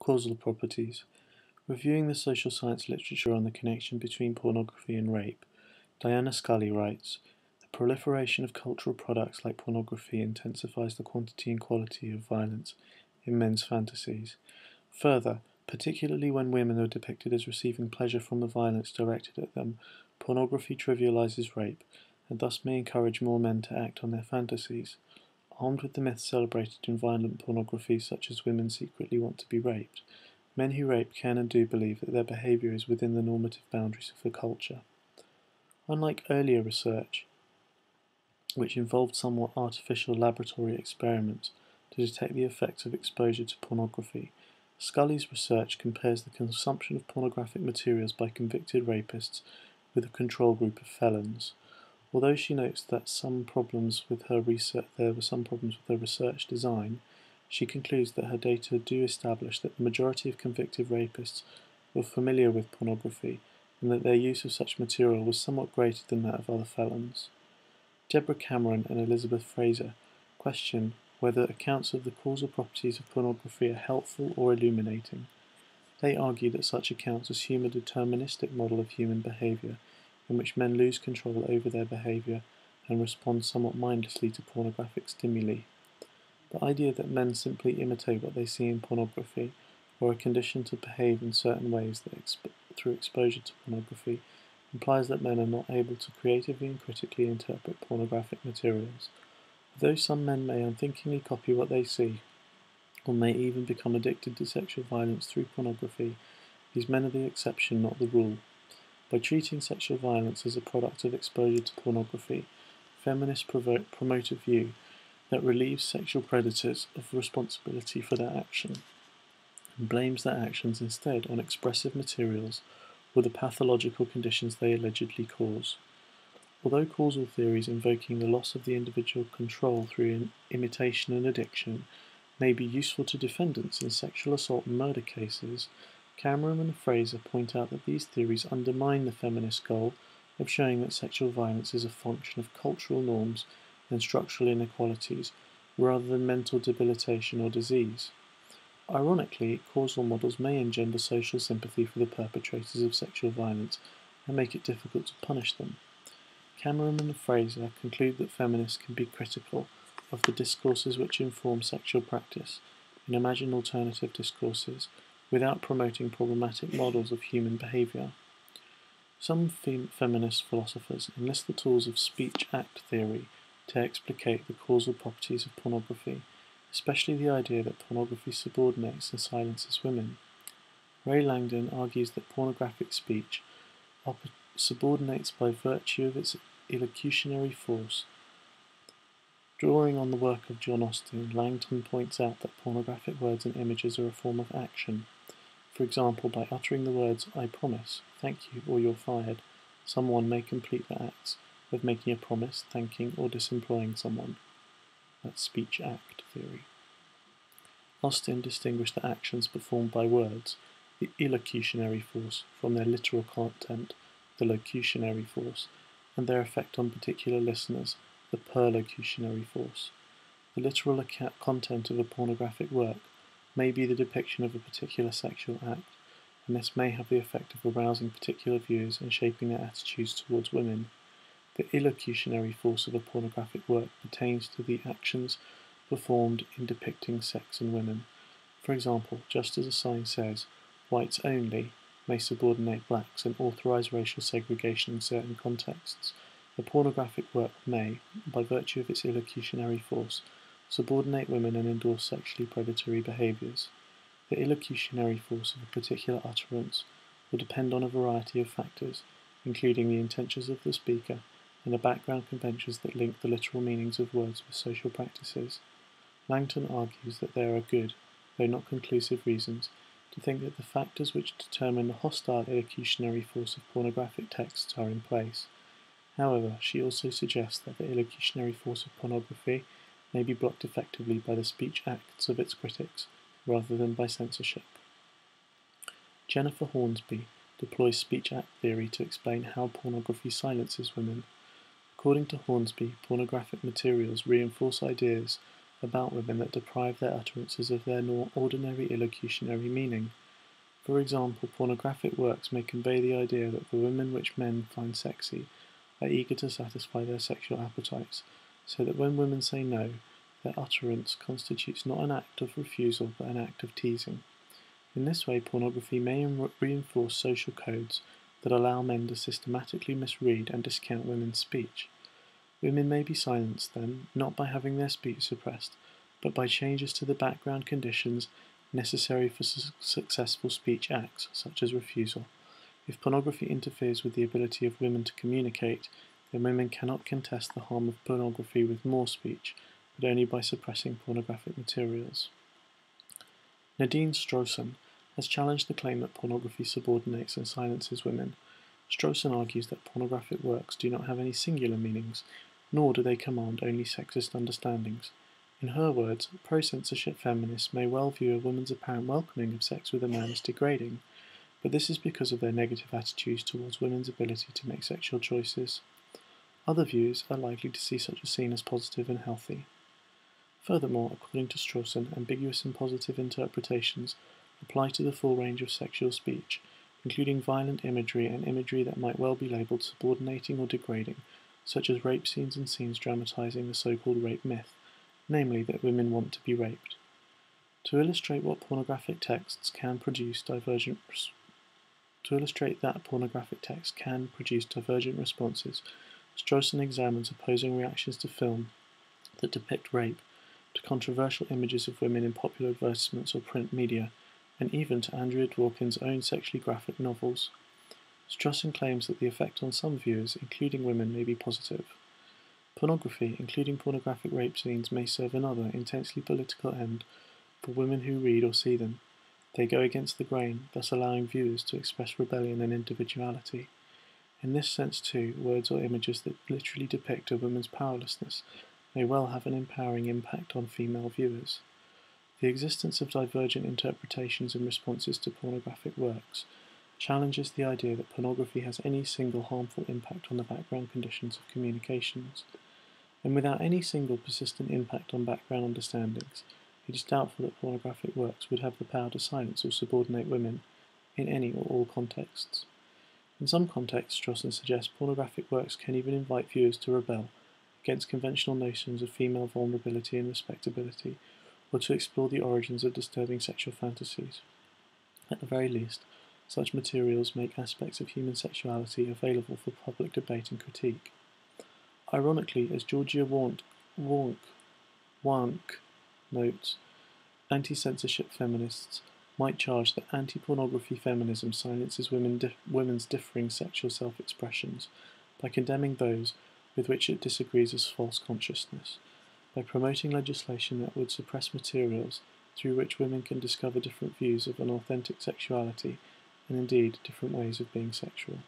Causal properties. Reviewing the social science literature on the connection between pornography and rape, Diana Scully writes, "The proliferation of cultural products like pornography intensifies the quantity and quality of violence in men's fantasies. Further, particularly when women are depicted as receiving pleasure from the violence directed at them, pornography trivializes rape, and thus may encourage more men to act on their fantasies. Armed with the myths celebrated in violent pornography, such as women secretly want to be raped, men who rape can and do believe that their behavior is within the normative boundaries of the culture. Unlike earlier research, which involved somewhat artificial laboratory experiments to detect the effects of exposure to pornography, Scully's research compares the consumption of pornographic materials by convicted rapists with a control group of felons. Although she notes that there were some problems with her research design, she concludes that her data do establish that the majority of convicted rapists were familiar with pornography and that their use of such material was somewhat greater than that of other felons. Deborah Cameron and Elizabeth Fraser question whether accounts of the causal properties of pornography are helpful or illuminating. They argue that such accounts assume a deterministic model of human behavior in which men lose control over their behavior and respond somewhat mindlessly to pornographic stimuli. The idea that men simply imitate what they see in pornography or are conditioned to behave in certain ways through exposure to pornography implies that men are not able to creatively and critically interpret pornographic materials. Although some men may unthinkingly copy what they see, or may even become addicted to sexual violence through pornography, these men are the exception, not the rule. By treating sexual violence as a product of exposure to pornography, feminists promote a view that relieves sexual predators of responsibility for their action, and blames their actions instead on expressive materials or the pathological conditions they allegedly cause. Although causal theories invoking the loss of the individual control through imitation and addiction may be useful to defendants in sexual assault and murder cases, Cameron and Fraser point out that these theories undermine the feminist goal of showing that sexual violence is a function of cultural norms and structural inequalities rather than mental debilitation or disease. Ironically, causal models may engender social sympathy for the perpetrators of sexual violence and make it difficult to punish them. Cameron and Fraser conclude that feminists can be critical of the discourses which inform sexual practice and imagine alternative discourses without promoting problematic models of human behavior. Some feminist philosophers enlist the tools of speech-act theory to explicate the causal properties of pornography, especially the idea that pornography subordinates and silences women. Ray Langdon argues that pornographic speech subordinates by virtue of its illocutionary force. Drawing on the work of John Austin, Langdon points out that pornographic words and images are a form of action. For example, by uttering the words, "I promise," "thank you," or "you're fired," someone may complete the acts of making a promise, thanking, or disemploying someone. That's speech-act theory. Austin distinguished the actions performed by words, the illocutionary force, from their literal content, the locutionary force, and their effect on particular listeners, the perlocutionary force. The literal content of a pornographic work may be the depiction of a particular sexual act, and this may have the effect of arousing particular viewers and shaping their attitudes towards women. The illocutionary force of a pornographic work pertains to the actions performed in depicting sex and women. For example, just as a sign says, "whites only," may subordinate blacks and authorize racial segregation in certain contexts, a pornographic work may, by virtue of its illocutionary force, subordinate women and endorse sexually predatory behaviors. The illocutionary force of a particular utterance will depend on a variety of factors, including the intentions of the speaker and the background conventions that link the literal meanings of words with social practices. Langton argues that there are good, though not conclusive reasons, to think that the factors which determine the hostile illocutionary force of pornographic texts are in place. However, she also suggests that the illocutionary force of pornography may be blocked effectively by the speech acts of its critics, rather than by censorship. Jennifer Hornsby deploys speech-act theory to explain how pornography silences women. According to Hornsby, pornographic materials reinforce ideas about women that deprive their utterances of their ordinary illocutionary meaning. For example, pornographic works may convey the idea that the women which men find sexy are eager to satisfy their sexual appetites, so that when women say no, their utterance constitutes not an act of refusal but an act of teasing. In this way, pornography may reinforce social codes that allow men to systematically misread and discount women's speech. Women may be silenced, then, not by having their speech suppressed, but by changes to the background conditions necessary for successful speech acts, such as refusal. If pornography interferes with the ability of women to communicate, then women cannot contest the harm of pornography with more speech, but only by suppressing pornographic materials. Nadine Strossen has challenged the claim that pornography subordinates and silences women. Strossen argues that pornographic works do not have any singular meanings, nor do they command only sexist understandings. In her words, pro-censorship feminists may well view a woman's apparent welcoming of sex with a man as degrading, but this is because of their negative attitudes towards women's ability to make sexual choices. Other views are likely to see such a scene as positive and healthy. Furthermore, according to Strossen, ambiguous and positive interpretations apply to the full range of sexual speech, including violent imagery and imagery that might well be labelled subordinating or degrading, such as rape scenes and scenes dramatizing the so-called rape myth, namely that women want to be raped. To illustrate that pornographic texts can produce divergent responses, Strossen examines opposing reactions to film that depict rape, to controversial images of women in popular advertisements or print media, and even to Andrea Dworkin's own sexually graphic novels. Strossen claims that the effect on some viewers, including women, may be positive. Pornography, including pornographic rape scenes, may serve another, intensely political end for women who read or see them. They go against the grain, thus allowing viewers to express rebellion and individuality. In this sense, too, words or images that literally depict a woman's powerlessness may well have an empowering impact on female viewers. The existence of divergent interpretations and responses to pornographic works challenges the idea that pornography has any single harmful impact on the background conditions of communications. And without any single persistent impact on background understandings, it is doubtful that pornographic works would have the power to silence or subordinate women in any or all contexts. In some contexts, Strossen suggests pornographic works can even invite viewers to rebel against conventional notions of female vulnerability and respectability, or to explore the origins of disturbing sexual fantasies. At the very least, such materials make aspects of human sexuality available for public debate and critique. Ironically, as Georgia Warnk notes, anti-censorship feminists might charge that anti-pornography feminism silences women's differing sexual self-expressions by condemning those with which it disagrees as false consciousness, by promoting legislation that would suppress materials through which women can discover different views of an authentic sexuality and indeed different ways of being sexual.